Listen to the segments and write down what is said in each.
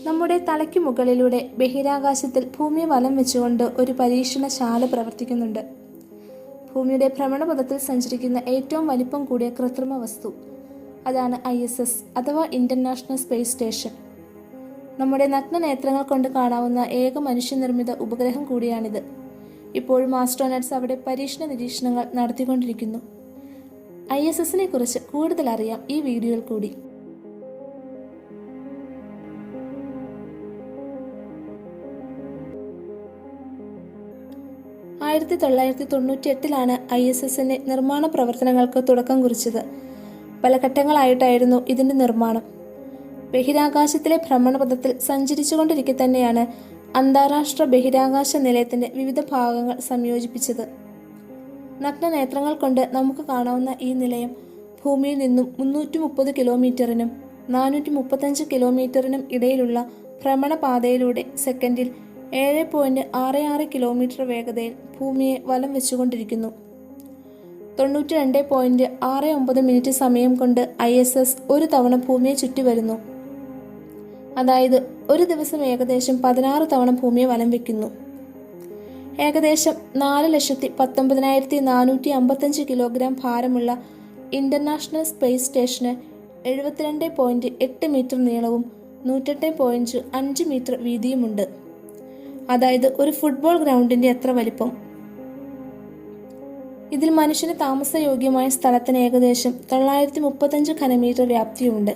നമ്മുടെ തലയ്ക്ക് മുകളിലൂടെ ബഹിരാകാശത്തിൽ ഭൂമിയെ വലം വെച്ചുകൊണ്ട് ഒരു പരീക്ഷണശാല പ്രവർത്തിക്കുന്നുണ്ട്. ഭൂമിയുടെ ഭ്രമണപഥത്തിൽ സഞ്ചരിക്കുന്ന ഏറ്റവും വലിപ്പം കൂടിയ കൃത്രിമ വസ്തു, അതാണ് ISS അഥവാ ഇന്റർനാഷണൽ സ്പേസ് സ്റ്റേഷൻ. നമ്മുടെ നഗ്നനേത്രങ്ങൾ കൊണ്ട് കാണാവുന്ന ഏക മനുഷ്യനിർമ്മിത ഉപഗ്രഹം കൂടിയാണിത്. ഇപ്പോഴും ആസ്ട്രോനട്സ് അവിടെ പരീക്ഷണ നിരീക്ഷണങ്ങൾ നടത്തിക്കൊണ്ടിരിക്കുന്നു. ISSനെ കുറിച്ച് കൂടുതൽ അറിയാം ഈ വീഡിയോയിൽ കൂടി. ആയിരത്തി 1998 ISSന്റെ നിർമ്മാണ പ്രവർത്തനങ്ങൾക്ക് തുടക്കം കുറിച്ചത്. പല ഘട്ടങ്ങളായിട്ടായിരുന്നു ഇതിന്റെ നിർമ്മാണം. ബഹിരാകാശത്തിലെ ഭ്രമണപഥത്തിൽ സഞ്ചരിച്ചുകൊണ്ടിരിക്കെ തന്നെയാണ് അന്താരാഷ്ട്ര ബഹിരാകാശ നിലയത്തിന്റെ വിവിധ ഭാഗങ്ങൾ സംയോജിപ്പിച്ചത്. നഗ്നനേത്രങ്ങൾ കൊണ്ട് നമുക്ക് കാണാവുന്ന ഈ നിലയം ഭൂമിയിൽ നിന്നും 330 കിലോമീറ്ററിനും 435 കിലോമീറ്ററിനും ഇടയിലുള്ള ഭ്രമണപാതയിലൂടെ സെക്കൻഡിൽ 7.66 കിലോമീറ്റർ വേഗതയിൽ ഭൂമിയെ വലം വെച്ചുകൊണ്ടിരിക്കുന്നു. 92.69 മിനിറ്റ് സമയം കൊണ്ട് ISS ഒരു തവണ ഭൂമിയെ ചുറ്റി വരുന്നു. അതായത് ഒരു ദിവസം ഏകദേശം 16 തവണ ഭൂമിയെ വലം വയ്ക്കുന്നു. ഏകദേശം 4,19,455 കിലോഗ്രാം ഭാരമുള്ള ഇന്റർനാഷണൽ സ്പേസ് സ്റ്റേഷന് 72.8 മീറ്റർ നീളവും 108.5 മീറ്റർ വീതിയുമുണ്ട്. അതായത് ഒരു ഫുട്ബോൾ ഗ്രൗണ്ടിന്റെ എത്ര വലിപ്പം. ഇതിൽ മനുഷ്യന് താമസയോഗ്യമായ സ്ഥലത്തിന് ഏകദേശം 935 ഘനമീറ്റർ വ്യാപ്തിയുണ്ട്.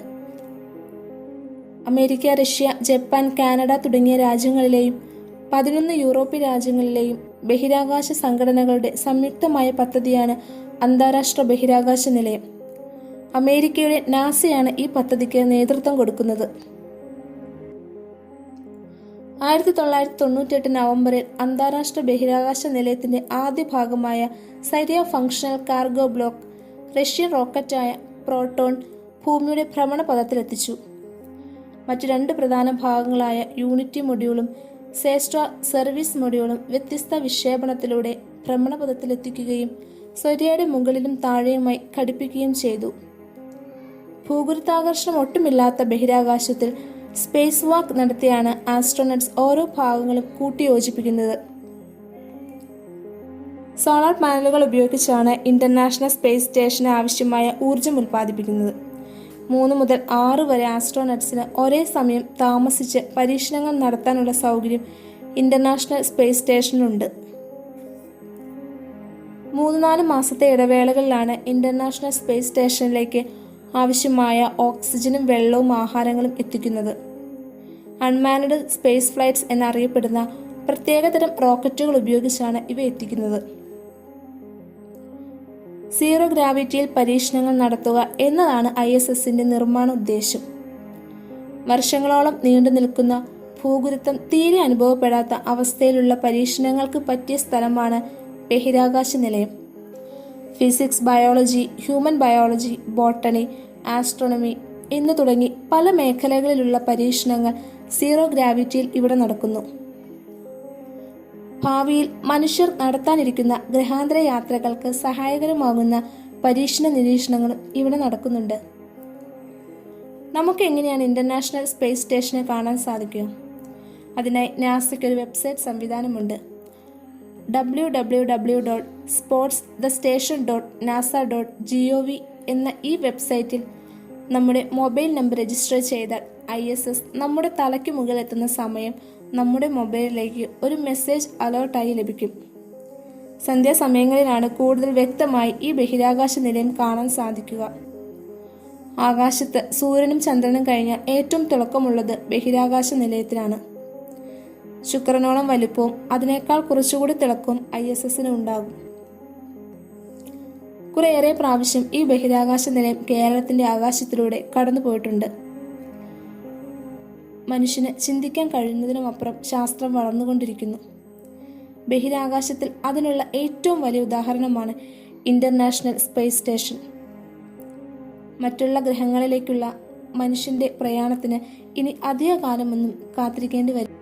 അമേരിക്ക, റഷ്യ, ജപ്പാൻ, കാനഡ തുടങ്ങിയ രാജ്യങ്ങളിലെയും 11 യൂറോപ്യൻ രാജ്യങ്ങളിലെയും ബഹിരാകാശ സംഘടനകളുടെ സംയുക്തമായ പദ്ധതിയാണ് അന്താരാഷ്ട്ര ബഹിരാകാശ നിലയം. അമേരിക്കയുടെ നാസയാണ് ഈ പദ്ധതിക്ക് നേതൃത്വം കൊടുക്കുന്നത്. 1998 നവംബറിൽ അന്താരാഷ്ട്ര ബഹിരാകാശ നിലയത്തിന്റെ ആദ്യ ഭാഗമായ Zarya functional cargo block Russian റോക്കറ്റായ പ്രോട്ടോൺ ഭൂമിയുടെ ഭ്രമണപഥത്തിലെത്തിച്ചു. മറ്റു 2 പ്രധാന ഭാഗങ്ങളായ യൂണിറ്റി മൊഡ്യൂളും സേസ്ട്ര സർവീസ് മൊഡ്യൂളും വ്യത്യസ്ത വിക്ഷേപണത്തിലൂടെ ഭ്രമണപഥത്തിലെത്തിക്കുകയും സൊര്യയുടെ മുകളിലും താഴെയുമായി ഘടിപ്പിക്കുകയും ചെയ്തു. ഭൂഗുരുത്വാകർഷണം ഒട്ടുമില്ലാത്ത ബഹിരാകാശത്തിൽ സ്പേസ് വാക്ക് നടത്തിയാണ് ആസ്ട്രോനട്സ് ഓരോ ഭാഗങ്ങളും കൂട്ടിയോജിപ്പിക്കുന്നത്. സോളാർ പാനലുകൾ ഉപയോഗിച്ചാണ് ഇന്റർനാഷണൽ സ്പേസ് സ്റ്റേഷന് ആവശ്യമായ ഊർജം ഉൽപ്പാദിപ്പിക്കുന്നത്. 3 മുതൽ 6 വരെ ആസ്ട്രോനട്സിന് ഒരേ സമയം താമസിച്ച് പരീക്ഷണങ്ങൾ നടത്താനുള്ള സൗകര്യം ഇന്റർനാഷണൽ സ്പേസ് സ്റ്റേഷനിലുണ്ട്. 3-4 മാസത്തെ ഇടവേളകളിലാണ് ഇന്റർനാഷണൽ സ്പേസ് സ്റ്റേഷനിലേക്ക് ആവശ്യമായ ഓക്സിജനും വെള്ളവും ആഹാരങ്ങളും എത്തിക്കുന്നത്. അൺമാൻഡ് സ്പേസ് ഫ്ലൈറ്റ്സ് എന്നറിയപ്പെടുന്ന പ്രത്യേകതരം റോക്കറ്റുകൾ ഉപയോഗിച്ചാണ് ഇവ എത്തിക്കുന്നത്. സീറോ ഗ്രാവിറ്റിയിൽ പരീക്ഷണങ്ങൾ നടത്തുക എന്നതാണ് ISSന്റെ നിർമ്മാണ ഉദ്ദേശം. വർഷങ്ങളോളം നീണ്ടു നിൽക്കുന്ന ഭൂഗുരുത്വം തീരെ അനുഭവപ്പെടാത്ത അവസ്ഥയിലുള്ള പരീക്ഷണങ്ങൾക്ക് പറ്റിയ സ്ഥലമാണ് ബഹിരാകാശ നിലയം. Physics, biology, human biology, botany, astronomy എന്നു തുടങ്ങി പല മേഖലകളിലുള്ള പരീക്ഷണങ്ങൾ സീറോ ഗ്രാവിറ്റിയിൽ ഇവിടെ നടക്കുന്നു. ഭാവിയിൽ മനുഷ്യർ നടത്താനിരിക്കുന്ന ഗ്രഹാന്തര യാത്രകൾക്ക് സഹായകരമാകുന്ന പരീക്ഷണ നിരീക്ഷണങ്ങളും ഇവിടെ നടക്കുന്നുണ്ട്. നമുക്ക് എങ്ങനെയാണ് ഇന്റർനാഷണൽ സ്പേസ് സ്റ്റേഷനെ കാണാൻ സാധിക്കുക? അതിനായി നാസയ്ക്ക് ഒരു വെബ്സൈറ്റ് സംവിധാനമുണ്ട്. www.sportsthestation.nasa.gov എന്ന ഈ വെബ്സൈറ്റിൽ നമ്മുടെ മൊബൈൽ നമ്പർ രജിസ്റ്റർ ചെയ്താൽ ISS നമ്മുടെ തലയ്ക്ക് മുകളിലെത്തുന്ന സമയം നമ്മുടെ മൊബൈലിലേക്ക് ഒരു മെസ്സേജ് അലേർട്ടായി ലഭിക്കും. സന്ധ്യാസമയങ്ങളിലാണ് കൂടുതൽ വ്യക്തമായി ഈ ബഹിരാകാശ നിലയം കാണാൻ സാധിക്കുക. ആകാശത്ത് സൂര്യനും ചന്ദ്രനും കഴിഞ്ഞാൽ ഏറ്റവും തിളക്കമുള്ളത് ബഹിരാകാശ നിലയത്തിലാണ്. ശുക്രനോളം വലിപ്പവും അതിനേക്കാൾ കുറച്ചുകൂടി തിളക്കവും ISSന് ഉണ്ടാകും. കുറേയേറെ പ്രാവശ്യം ഈ ബഹിരാകാശ നിലയം കേരളത്തിന്റെ ആകാശത്തിലൂടെ കടന്നുപോയിട്ടുണ്ട്. മനുഷ്യന് ചിന്തിക്കാൻ കഴിയുന്നതിനുമപ്പുറം ശാസ്ത്രം വളർന്നുകൊണ്ടിരിക്കുന്നു. ബഹിരാകാശത്തിൽ അതിനുള്ള ഏറ്റവും വലിയ ഉദാഹരണമാണ് ഇന്റർനാഷണൽ സ്പേസ് സ്റ്റേഷൻ. മറ്റുള്ള ഗ്രഹങ്ങളിലേക്കുള്ള മനുഷ്യന്റെ പ്രയാണത്തിന് ഇനി അധിക കാലമൊന്നും കാത്തിരിക്കേണ്ടി വരും.